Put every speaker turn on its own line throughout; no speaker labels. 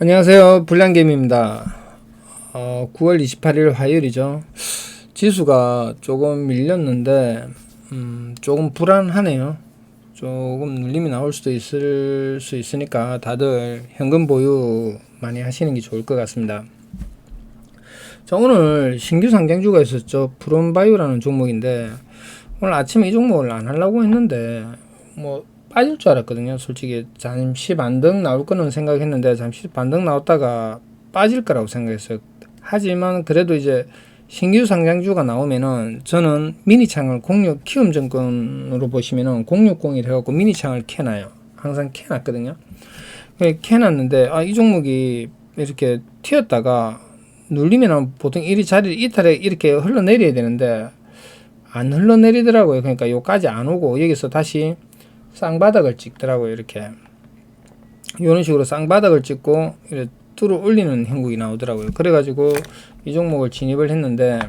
안녕하세요. 불량개미입니다. 9월 28일 화요일이죠. 지수가 조금 밀렸는데 조금 불안하네요. 조금 눌림이 나올 수도 있을 수 있으니까 다들 현금 보유 많이 하시는 게 좋을 것 같습니다. 자, 오늘 신규 상장주가 있었죠. 프롬바이오라는 종목인데 오늘 아침에 이 종목을 안 하려고 했는데 빠질 줄 알았거든요. 솔직히 잠시 반등 나올 거는 생각했는데 잠시 반등 나왔다가 빠질 거라고 생각했어요. 하지만 그래도 이제 신규 상장주가 나오면은 저는 미니창을 키움증권으로 보시면은 060이 해갖고 미니창을 켜놔요. 항상 켜놨거든요. 켜놨는데 이 종목이 이렇게 튀었다가 눌리면은 보통 자리를 이탈해 이렇게 흘러내려야 되는데 안 흘러내리더라고요. 그러니까 요까지 안 오고 여기서 다시 쌍바닥을 찍더라고요. 이렇게 이런 식으로 쌍바닥을 찍고 이렇게 뚫어 올리는 형국이 나오더라고요. 그래가지고 이 종목을 진입을 했는데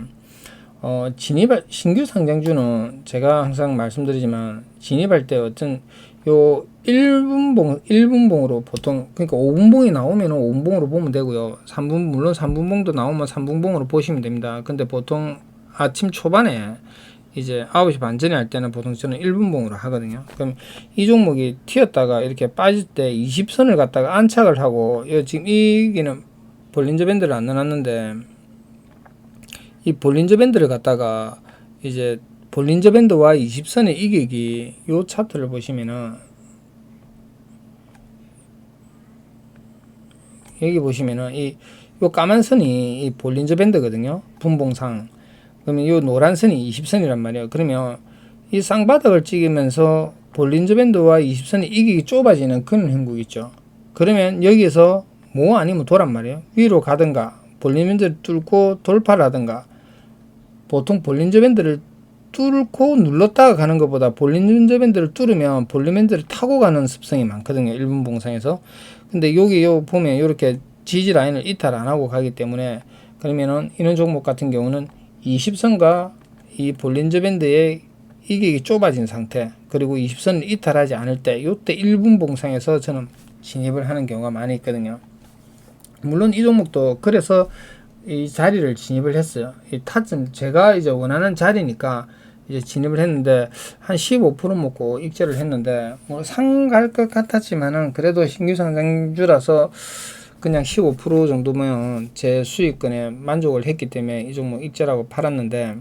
신규 상장주는 제가 항상 말씀드리지만 진입할 때 어떤 요 1분봉으로 보통 그러니까 5분봉이 나오면 5분봉으로 보면 되고요. 물론 3분봉도 나오면 3분봉으로 보시면 됩니다. 근데 보통 아침 초반에 이제 9시 반 전에 할 때는 보통 저는 1분봉으로 하거든요. 그럼 이 종목이 튀었다가 이렇게 빠질 때 20선을 갖다가 안착을 하고, 지금 이기는 볼린저 밴드를 안 넣어놨는데, 이 볼린저 밴드를 갖다가 이제 볼린저 밴드와 20선의 이격이 요 차트를 보시면은, 여기 보시면은 요 까만 선이 이 볼린저 밴드거든요. 분봉상. 그러면 이 노란 선이 20선이란 말이에요. 그러면 이 쌍바닥을 찍으면서 볼린저 밴드와 20선의 이격이 좁아지는 그런 형국이 있죠. 그러면 여기에서 아니면 도란 말이에요. 위로 가든가 볼린저 밴드를 뚫고 돌파를 하든가, 보통 볼린저 밴드를 뚫고 눌렀다가 가는 것보다 볼린저 밴드를 뚫으면 볼린저 밴드를 타고 가는 습성이 많거든요. 1분 봉상에서. 근데 여기 보면 이렇게 지지 라인을 이탈 안 하고 가기 때문에, 그러면은 이런 종목 같은 경우는 20선과 이 볼린저 밴드의 이격이 좁아진 상태, 그리고 20선을 이탈하지 않을 때, 요때 1분 봉상에서 저는 진입을 하는 경우가 많이 있거든요. 물론 이 종목도 그래서 이 자리를 진입을 했어요. 이 타점 제가 이제 원하는 자리니까 이제 진입을 했는데 한 15% 먹고 익절을 했는데 상갈 것 같았지만은 그래도 신규 상장주라서 그냥 15% 정도면 제 수익권에 만족을 했기 때문에 이 종목 익절하고 팔았는데,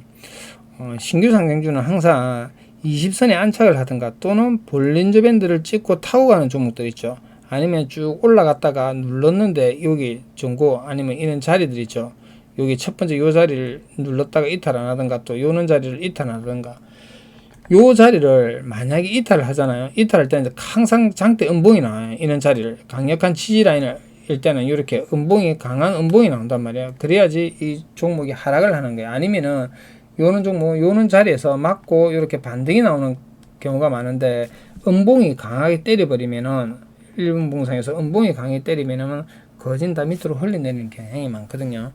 신규 상장주는 항상 20선에 안착을 하든가 또는 볼린저 밴드를 찍고 타고 가는 종목들 있죠. 아니면 쭉 올라갔다가 눌렀는데 여기 전고 아니면 이런 자리들 있죠. 여기 첫 번째 요 자리를 눌렀다가 이탈 안 하든가 또 요는 자리를 이탈 안 하든가, 요 자리를 만약에 이탈을 하잖아요. 이탈할 때는 항상 장대 음봉이 나와요. 이런 자리를 강력한 지지 라인을 일단은 이렇게 강한 음봉이 나온단 말이에요. 그래야지 이 종목이 하락을 하는 거예요. 아니면은 요는 자리에서 맞고 이렇게 반등이 나오는 경우가 많은데, 음봉이 강하게 때려버리면은 1분 봉상에서 음봉이 강하게 때리면은 거진 다 밑으로 흘러내리는 경향이 많거든요.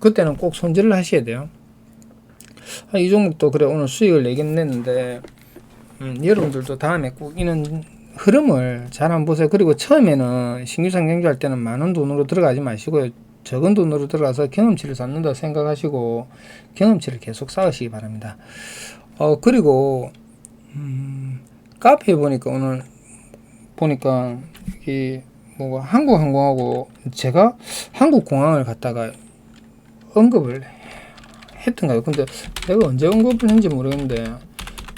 그때는 꼭 손질을 하셔야 돼요. 이 종목도 그래 오늘 수익을 내긴 냈는데, 여러분들도 다음에 꼭 이런 흐름을 잘 한번 보세요. 그리고 처음에는 신규 상장주 할 때는 많은 돈으로 들어가지 마시고요. 적은 돈으로 들어가서 경험치를 쌓는다 생각하시고 경험치를 계속 쌓으시기 바랍니다. 그리고 카페에 보니까 오늘 보니까 이 한국항공하고 제가 한국공항을 갖다가 언급을 했던가요? 근데 내가 언제 언급을 했는지 모르겠는데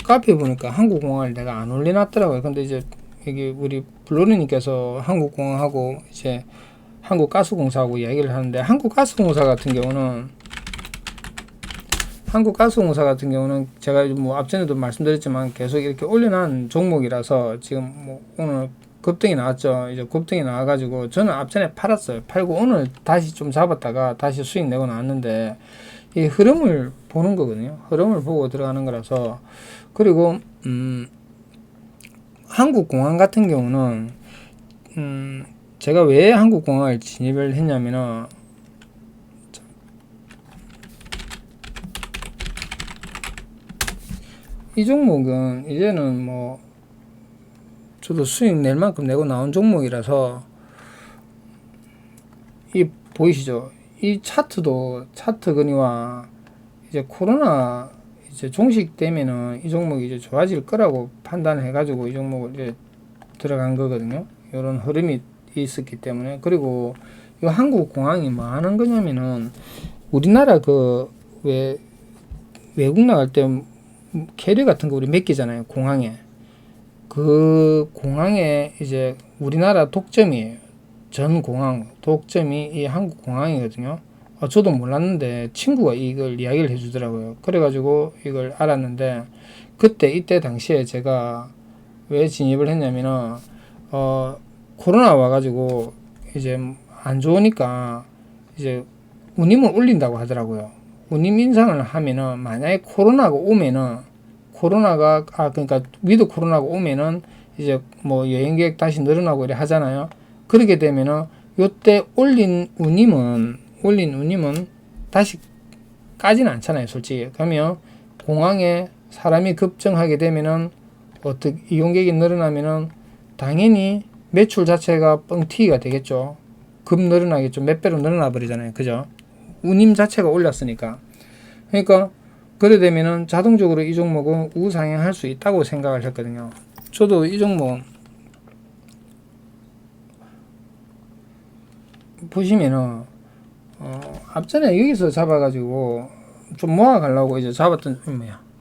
카페에 보니까 한국공항을 내가 안 올려놨더라고요. 근데 이제 여기 우리 블루리님께서 한국공항하고 이제 한국가스공사하고 이야기를 하는데, 한국가스공사 같은 경우는 제가 앞전에도 말씀드렸지만 계속 이렇게 올려놓은 종목이라서 지금 오늘 급등이 나왔죠. 이제 급등이 나와가지고 저는 앞전에 팔았어요. 팔고 오늘 다시 좀 잡았다가 다시 수익 내고 나왔는데, 이 흐름을 보는 거거든요. 흐름을 보고 들어가는 거라서. 그리고 한국공항 같은 경우는 제가 왜 한국공항을 진입을 했냐면은, 이 종목은 이제는 저도 수익 낼 만큼 내고 나온 종목이라서 이 보이시죠? 이 차트 근위와 이제 코로나 이제 종식되면은 이 종목이 이제 좋아질 거라고 판단해 가지고 이 종목을 이제 들어간 거거든요. 이런 흐름이 있었기 때문에. 그리고 이 한국 공항이 뭐 하는 거냐면은 우리나라 그 왜 외국 나갈 때 캐리 같은 거 우리 맡기잖아요. 공항에. 그 공항에 이제 우리나라 독점이에요. 전 공항 독점이 이 한국 공항이거든요. 저도 몰랐는데 친구가 이걸 이야기를 해주더라고요. 그래가지고 이걸 알았는데 이때 당시에 제가 왜 진입을 했냐면은 코로나 와가지고 이제 안 좋으니까 이제 운임을 올린다고 하더라고요. 운임 인상을 하면은 만약에 그러니까 위드 코로나가 오면은 이제 뭐 여행 계획 다시 늘어나고 이래 하잖아요. 그렇게 되면은 요때 올린 운임은 다시 까지는 않잖아요, 솔직히. 그러면 공항에 사람이 급증하게 되면은 어떻게 이용객이 늘어나면은 당연히 매출 자체가 뻥튀기가 되겠죠. 급 늘어나겠죠. 몇 배로 늘어나 버리잖아요. 그죠? 운임 자체가 올랐으니까. 그러니까 그래 되면은 자동적으로 이 종목은 우상향할 수 있다고 생각을 했거든요. 저도 이 종목 보시면은 앞전에 여기서 잡아가지고 좀 모아가려고 이제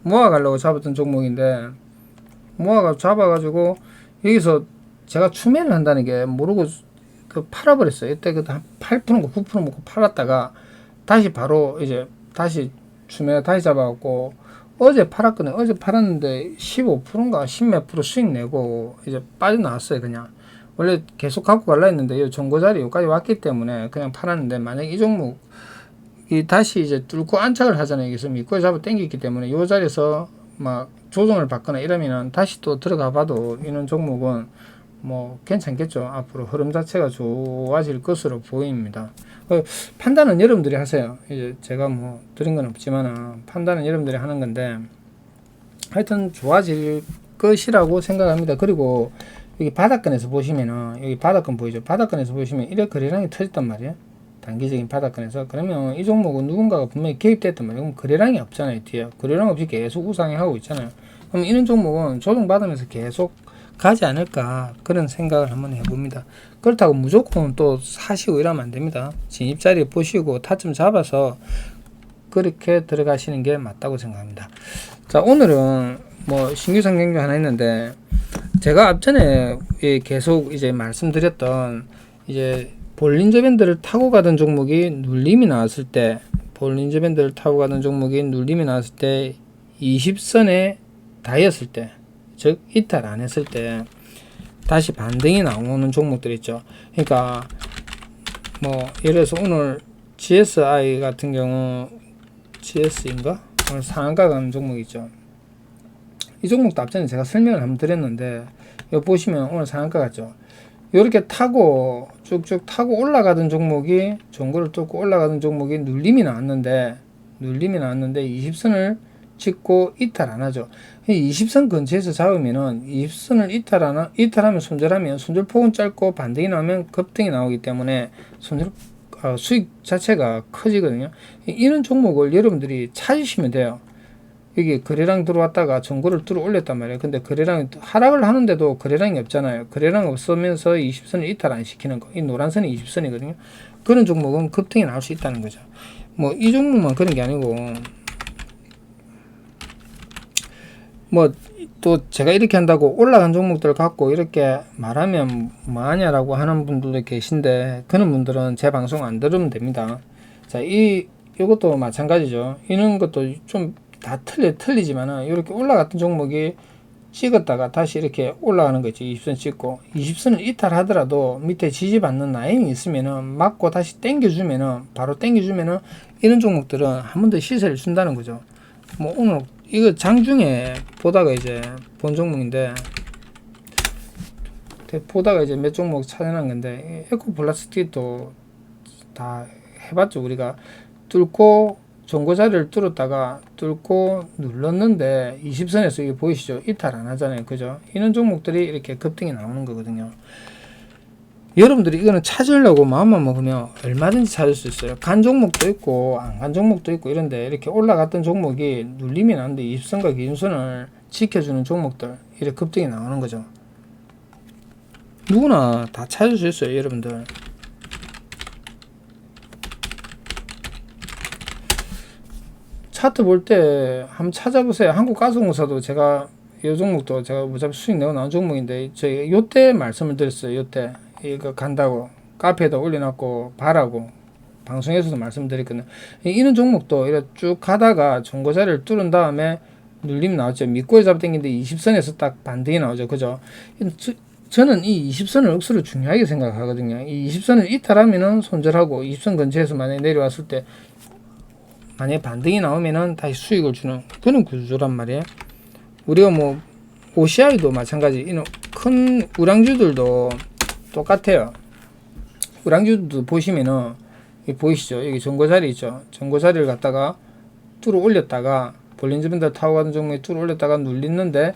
모아가려고 잡았던 종목인데 잡아가지고 여기서 제가 추매를 한다는 게 모르고 그 팔아버렸어요. 이때 그한 8%고 9% 먹고 팔았다가 다시 바로 이제 다시 추매가 다시 잡아갖고 어제 팔았거든요. 어제 팔았는데 15%인가 10몇 프로 수익 내고 이제 빠져나왔어요. 그냥 원래 계속 갖고 갈라 했는데 이 정고자리 여기까지 왔기 때문에 그냥 팔았는데, 만약 이 종목 이 다시 이제 뚫고 안착을 하잖아요. 여기서 밑꼬리 잡아 당겼기 때문에 이 자리에서 막 조정을 받거나 이러면은 다시 또 들어가 봐도 이런 종목은 뭐 괜찮겠죠. 앞으로 흐름 자체가 좋아질 것으로 보입니다. 판단은 여러분들이 하세요. 이제 제가 뭐 드린 건 없지만은 판단은 여러분들이 하는 건데 하여튼 좋아질 것이라고 생각합니다. 그리고 여기 바닥권에서 보시면은 여기 바닥권 보이죠? 바닥권에서 보시면 이렇게 거래량이 터졌단 말이에요. 단기적인 바닥권에서. 그러면 이 종목은 누군가가 분명히 개입됐단 말이에요. 그럼 거래량이 없잖아요. 뒤에 거래량 없이 계속 우상향하고 있잖아요. 그럼 이런 종목은 조정받으면서 계속 가지 않을까, 그런 생각을 한번 해봅니다. 그렇다고 무조건 또 사시고 이러면 안 됩니다. 진입자리 보시고 타점 잡아서 그렇게 들어가시는 게 맞다고 생각합니다. 자, 오늘은 뭐 신규 상승주 하나 했는데 제가 앞전에 계속 이제 말씀드렸던 이제 볼린저 밴드를 타고 가던 종목이 눌림이 나왔을 때, 볼린저 밴드를 타고 가던 종목이 눌림이 나왔을 때 20선에 닿았을 때, 즉 이탈 안 했을 때 다시 반등이 나오는 종목들 있죠. 그러니까 뭐 예를 들어서 오늘 GSI 같은 경우 GS인가? 오늘 상한가 가는 종목 있죠. 이 종목도 앞전에 제가 설명을 한번 드렸는데 여기 보시면 오늘 상한가 같죠. 이렇게 타고 쭉쭉 타고 올라가던 종목이, 종고를 뚫고 올라가던 종목이 눌림이 나왔는데 20선을 찍고 이탈 안 하죠. 20선 근처에서 잡으면은 20선을 이탈하면 손절폭은 짧고 반등이 나오면 급등이 나오기 때문에 수익 자체가 커지거든요. 이런 종목을 여러분들이 찾으시면 돼요. 여기 거래량 들어왔다가 정고를 뚫어 올렸단 말이에요. 근데 거래량이 하락을 하는데도 거래량이 없잖아요. 거래량 없으면서 20선을 이탈 안 시키는 거. 이 노란선이 20선이거든요. 그런 종목은 급등이 나올 수 있다는 거죠. 뭐 이 종목만 그런 게 아니고 뭐 또 제가 이렇게 한다고 올라간 종목들 갖고 이렇게 말하면 뭐하냐라고 하는 분들도 계신데, 그런 분들은 제 방송 안 들으면 됩니다. 자, 이것도 마찬가지죠. 이런 것도 좀 다 틀리지만은 이렇게 올라갔던 종목이 찍었다가 다시 이렇게 올라가는 거 있죠. 20선 찍고 20선을 이탈하더라도 밑에 지지받는 라인이 있으면은 맞고 다시 바로 당겨주면은 이런 종목들은 한 번 더 시세를 준다는 거죠. 뭐 오늘 이거 장중에 보다가 이제 본 종목인데, 보다가 이제 몇 종목 찾아낸 건데, 에코플라스틱도 다 해봤죠. 우리가 뚫고 정고자리를 뚫고 눌렀는데 20선에서 이게 보이시죠? 이탈 안 하잖아요. 그죠? 이런 종목들이 이렇게 급등이 나오는 거거든요. 여러분들이 이거는 찾으려고 마음만 먹으면 얼마든지 찾을 수 있어요. 간 종목도 있고 안 간 종목도 있고 이런데 이렇게 올라갔던 종목이 눌림이 나는데 20선과 기준선을 지켜주는 종목들 이렇게 급등이 나오는 거죠. 누구나 다 찾을 수 있어요, 여러분들. 차트 볼 때 한번 찾아보세요. 한국가스공사도 제가 이 종목도 제가 어차피 수익 내고 나온 종목인데 저희 요때 말씀을 드렸어요. 요때 이거 간다고 카페에다 올려놨고 바라고 방송에서도 말씀드렸거든요. 이런 종목도 이렇게 쭉 가다가 정고자리를 뚫은 다음에 눌림 나왔죠. 밑꼬리 잡아당긴데 20선에서 딱 반등이 나오죠. 그죠? 저는 이 20선을 억수로 중요하게 생각하거든요. 이 20선을 이탈하면은 손절하고 20선 근처에서 만약에 내려왔을 때 만약에 반등이 나오면은 다시 수익을 주는 그런 구조란 말이에요. 우리가 뭐 OCI도 마찬가지 이런 큰 우량주들도 똑같아요. 우량주들도 보시면은 보이시죠? 여기 전고자리 있죠? 전고자리를 갖다가 뚫어 올렸다가 볼린저 밴드 타고 가는 종목이 뚫어 올렸다가 눌리는데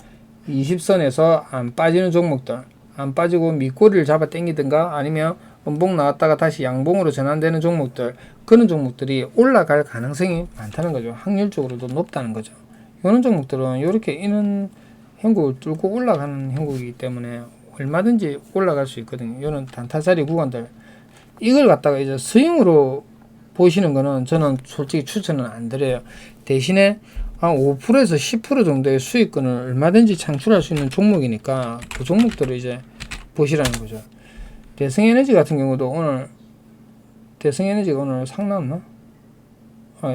20선에서 안 빠지는 종목들, 안 빠지고 밑꼬리를 잡아 당기든가 아니면 음봉 나왔다가 다시 양봉으로 전환되는 종목들, 그런 종목들이 올라갈 가능성이 많다는 거죠. 확률적으로도 높다는 거죠. 이런 종목들은 이렇게 이런 형국을 뚫고 올라가는 형국이기 때문에 얼마든지 올라갈 수 있거든요. 이런 단타자리 구간들, 이걸 갖다가 이제 스윙으로 보시는 거는 저는 솔직히 추천은 안 드려요. 대신에 한 5%에서 10% 정도의 수익권을 얼마든지 창출할 수 있는 종목이니까 그 종목들을 이제 보시라는 거죠. 대성에너지 같은 경우도 오늘 대성에너지가 오늘 상났나?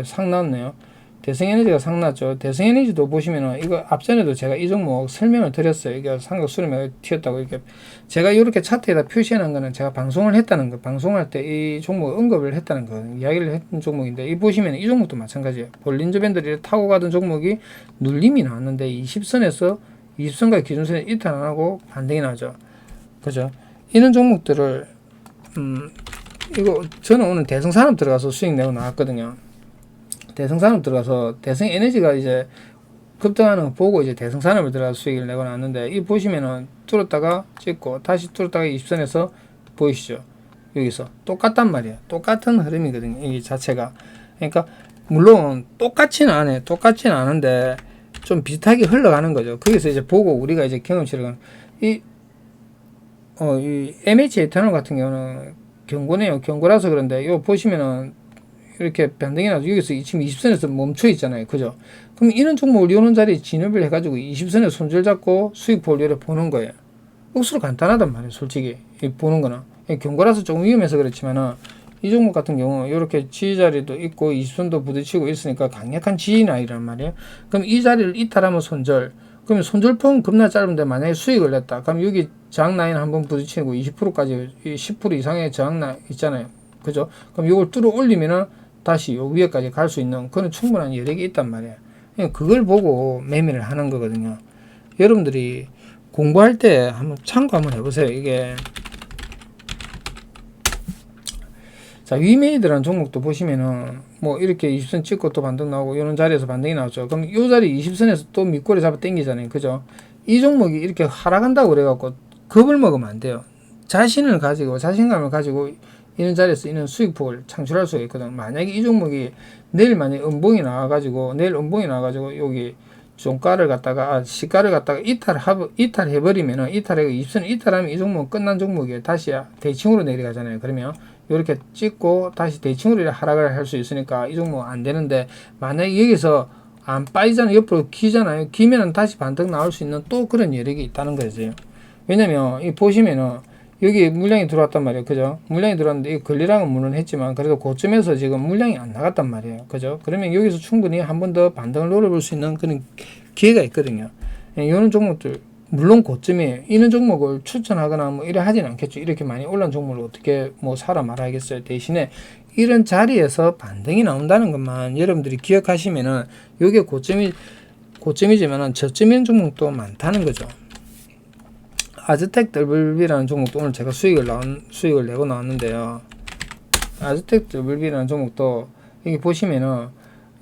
상났네요. 대성에너지가 상났죠. 대성에너지도 보시면은 이거 앞전에도 제가 이 종목 설명을 드렸어요. 이게 상각 수렴에 튀었다고 이렇게 제가 이렇게 차트에다 표시하는 거는 제가 방송을 했다는 거, 방송할 때 이 종목 언급을 했다는 거, 이야기를 했던 종목인데 이 보시면 이 종목도 마찬가지예요. 볼린저 밴드를 타고 가던 종목이 눌림이 나왔는데 20선에서 20선과 기준선에 이탈 안 하고 반등이 나죠. 그죠? 이런 종목들을 이거 저는 오늘 대성산업 들어가서 수익 내고 나왔거든요. 대성산업 들어가서 대성에너지가 이제 급등하는 거 보고 이제 대성산업을 들어가서 수익을 내고 나왔는데 이 보시면은 뚫었다가 찍고 다시 뚫었다가 20선에서 보이시죠? 여기서 똑같단 말이에요. 똑같은 흐름이거든요. 이 자체가. 그러니까 물론 똑같지는 않아요. 똑같지는 않은데 좀 비슷하게 흘러가는 거죠. 거기서 이제 보고 우리가 이제 경험치를 가는 이 MH 에탄올 같은 경우는 경고네요. 경고라서 그런데 이거 보시면은 이렇게 반등이 나서 여기서 지금 20선에서 멈춰 있잖아요. 그죠? 그럼 이런 종목을 요런 자리에 진입을 해가지고 20선에 손절 잡고 수익 볼일을 보는 거예요. 억수로 간단하단 말이에요. 솔직히 보는 거는 경고라서 좀 위험해서 그렇지만은 이 종목 같은 경우 이렇게 지지자리도 있고 20선도 부딪히고 있으니까 강력한 지지라인이란 말이에요. 그럼 이 자리를 이탈하면 손절. 그러면 손절폭은 겁나 짧은데 만약에 수익을 냈다. 그럼 여기 저항라인 한번 부딪히고 20%까지 10% 이상의 저항라인 있잖아요. 그죠? 그럼 이걸 뚫어 올리면은 다시 요 위에까지 갈 수 있는 그런 충분한 여력이 있단 말이에요. 그걸 보고 매매를 하는 거거든요. 여러분들이 공부할 때 한번 참고 한번 해보세요. 이게 자, 위메이드라는 종목도 보시면은 뭐 이렇게 20선 찍고 또 반등 나오고 이런 자리에서 반등이 나왔죠. 그럼 이 자리 20선에서 또 밑꼬리 잡아 당기잖아요. 그죠? 이 종목이 이렇게 하락한다고 그래갖고 겁을 먹으면 안 돼요. 자신을 가지고 자신감을 가지고 이런 자리에서 이런 수익폭을 창출할 수가 있거든. 만약에 이 종목이 내일 만약에 음봉이 나와가지고 내일 음봉이 나와가지고 여기 종가를 갖다가 시가를 갖다가 이탈해버리면은 이탈하고 20선 이탈하면 이 종목은 끝난 종목이에요. 다시 대칭으로 내려가잖아요. 그러면 이렇게 찍고 다시 대칭으로 하락을 할 수 있으니까 이 종목 안 되는데 만약에 여기서 안 빠지잖아요. 옆으로 기잖아요. 기면은 다시 반등 나올 수 있는 또 그런 여력이 있다는 거죠. 왜냐면 이 보시면은 여기 물량이 들어왔단 말이에요. 그죠? 물량이 들어왔는데 이 권리랑은 물론 했지만 그래도 고점에서 지금 물량이 안 나갔단 말이에요. 그죠? 그러면 여기서 충분히 한 번 더 반등을 노려볼 수 있는 그런 기회가 있거든요. 이런 종목들 물론 고점이에요. 이런 종목을 추천하거나 뭐 이래 하진 않겠죠. 이렇게 많이 올라온 종목을 어떻게 뭐 사라 말하겠어요. 대신에 이런 자리에서 반등이 나온다는 것만 여러분들이 기억하시면은 이게 고점이지만은 저점인 종목도 많다는 거죠. 아즈텍 WB라는 종목도 오늘 제가 수익을 내고 나왔는데요. 아즈텍 WB라는 종목도 여기 보시면은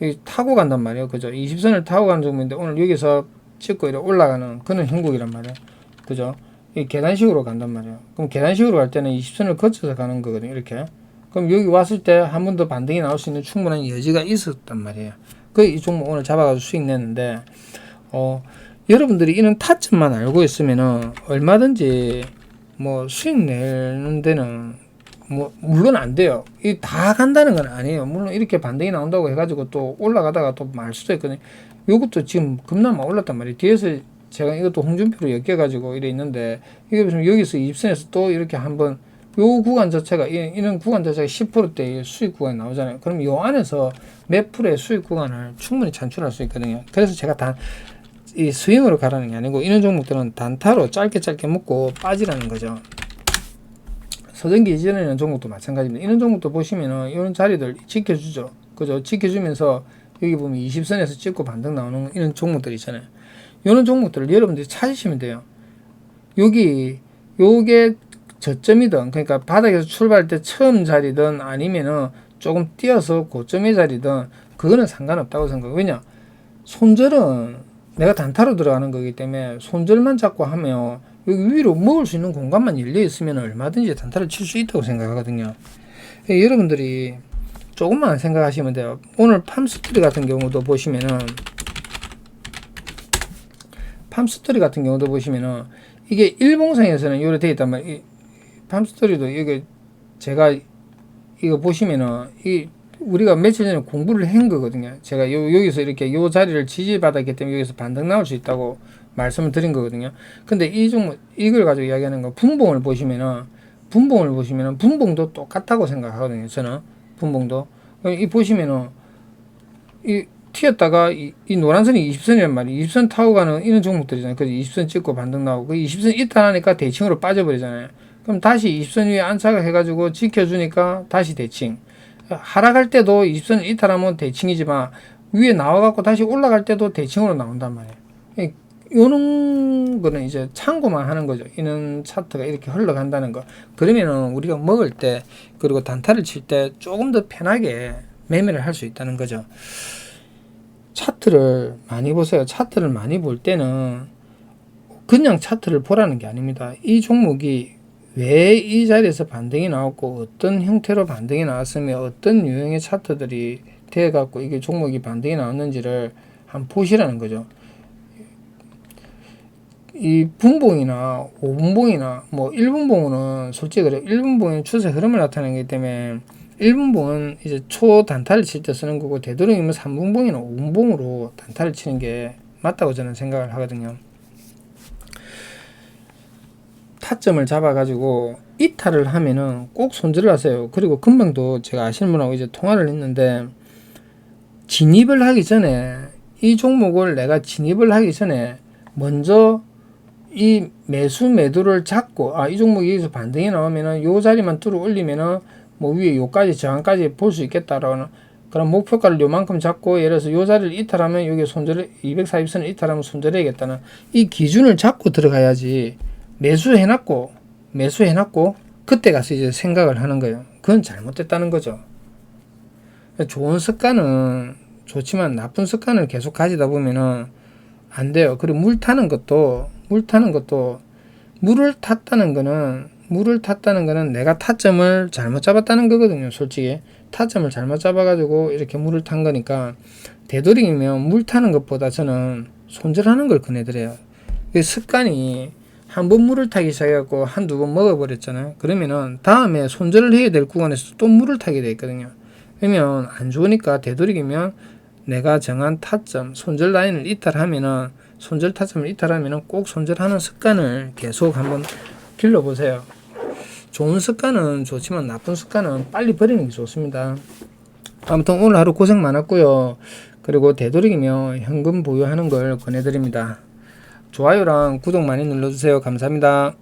여기 타고 간단 말이에요. 그죠? 20선을 타고 가는 종목인데 오늘 여기서 찍고 이렇게 올라가는 그런 형국이란 말이에요. 그죠? 이 계단식으로 간단 말이에요. 그럼 계단식으로 갈 때는 20선을 거쳐서 가는 거거든요. 이렇게. 그럼 여기 왔을 때 한 번 더 반등이 나올 수 있는 충분한 여지가 있었단 말이에요. 그 이 종목 오늘 잡아가지고 수익 냈는데, 여러분들이 이런 타점만 알고 있으면은 얼마든지 뭐 수익 내는 데는 뭐 물론 안 돼요. 이 다 간다는 건 아니에요. 물론 이렇게 반등이 나온다고 해가지고 또 올라가다가 또 말 수도 있거든요. 요것도 지금 급나마 올랐단 말이에요. 뒤에서 제가 이것도 홍준표로 엮여가지고 이래 있는데, 이게 무슨 여기서 20선에서 또 이렇게 한번 요 구간 자체가 이런 구간 자체가 10%대 수익 구간이 나오잖아요. 그럼 요 안에서 몇 프로의 수익 구간을 충분히 창출할 수 있거든요. 그래서 제가 이 스윙으로 가라는 게 아니고 이런 종목들은 단타로 짧게 먹고 빠지라는 거죠. 서전기 이전에 있는 종목도 마찬가지입니다. 이런 종목도 보시면은 이런 자리들 지켜주죠. 그죠? 지켜주면서 여기 보면 20선에서 찍고 반등 나오는 이런 종목들 있잖아요. 이런 종목들을 여러분들이 찾으시면 돼요. 요게 저점이든, 그러니까 바닥에서 출발할 때 처음 자리든 아니면은 조금 뛰어서 고점의 자리든 그거는 상관없다고 생각해요. 왜냐? 손절은 내가 단타로 들어가는 거기 때문에 손절만 잡고 하면 여기 위로 먹을 수 있는 공간만 열려 있으면 얼마든지 단타를 칠 수 있다고 생각하거든요. 여러분들이 조금만 생각하시면 돼요. 오늘 팜스토리 같은 경우도 보시면은 이게 일봉상에서는 요래 되어 있단 말이에요. 팜스토리도 이게 제가 이거 보시면은 우리가 며칠 전에 공부를 한 거거든요. 제가 여기서 이렇게 요 자리를 지지받았기 때문에 여기서 반등 나올 수 있다고 말씀을 드린 거거든요. 근데 이걸 가지고 이야기하는 거, 분봉을 보시면은 분봉도 똑같다고 생각하거든요. 저는 분봉도 보시면은 튀었다가 이 노란선이 20선이란 말이에요. 20선 타고 가는 이런 종목들이잖아요. 그래서 20선 찍고 반등 나오고 그 20선 이탈하니까 대칭으로 빠져버리잖아요. 그럼 다시 20선 위에 안착을 해가지고 지켜주니까 다시 대칭. 하락할 때도 20선을 이탈하면 대칭이지만 위에 나와갖고 다시 올라갈 때도 대칭으로 나온단 말이에요. 요런 거는 이제 참고만 하는 거죠. 이런 차트가 이렇게 흘러간다는 거. 그러면은 우리가 먹을 때 그리고 단타를 칠 때 조금 더 편하게 매매를 할 수 있다는 거죠. 차트를 많이 보세요. 차트를 많이 볼 때는 그냥 차트를 보라는 게 아닙니다. 이 종목이 왜 이 자리에서 반등이 나왔고 어떤 형태로 반등이 나왔으며 어떤 유형의 차트들이 돼갖고 이게 종목이 반등이 나왔는지를 한번 보시라는 거죠. 이 분봉이나 5분봉이나 뭐 1분봉은 솔직히 그래 1분봉은 추세 흐름을 나타내기 때문에 1분봉은 이제 초단타를 칠 때 쓰는 거고 되도록이면 3분봉이나 5분봉으로 단타를 치는 게 맞다고 저는 생각을 하거든요. 타점을 잡아가지고 이탈을 하면은 꼭 손절을 하세요. 그리고 금방도 제가 아시는 분하고 이제 통화를 했는데 진입을 하기 전에 이 종목을 내가 진입을 하기 전에 먼저 이 매도를 잡고 이 종목이 여기서 반등이 나오면은 요 자리만 뚫어 올리면은 뭐 위에 요까지 저항까지 볼 수 있겠다라는 그런 목표가를 요만큼 잡고 예를 들어서 요 자리를 이탈하면 여기 손절을 240선을 이탈하면 손절해야겠다는 이 기준을 잡고 들어가야지 매수해놨고 그때 가서 이제 생각을 하는 거예요. 그건 잘못됐다는 거죠. 좋은 습관은 좋지만 나쁜 습관을 계속 가지다 보면은 안 돼요. 그리고 물 타는 것도 물을 탔다는 거는 내가 타점을 잘못 잡았다는 거거든요. 솔직히 타점을 잘못 잡아가지고 이렇게 물을 탄 거니까 되도록이면 물 타는 것보다 저는 손절하는 걸 권해드려요. 습관이 한번 물을 타기 시작해갖고 한두 번 먹어버렸잖아요. 그러면은 다음에 손절을 해야 될 구간에서 또 물을 타게 돼 있거든요. 그러면 안 좋으니까 되도록이면 내가 정한 타점, 손절 라인을 이탈하면은 손절 타점을 이탈하면은 꼭 손절하는 습관을 계속 한번 길러보세요. 좋은 습관은 좋지만 나쁜 습관은 빨리 버리는 게 좋습니다. 아무튼 오늘 하루 고생 많았고요. 그리고 되도록이면 현금 보유하는 걸 권해드립니다. 좋아요랑 구독 많이 눌러주세요. 감사합니다.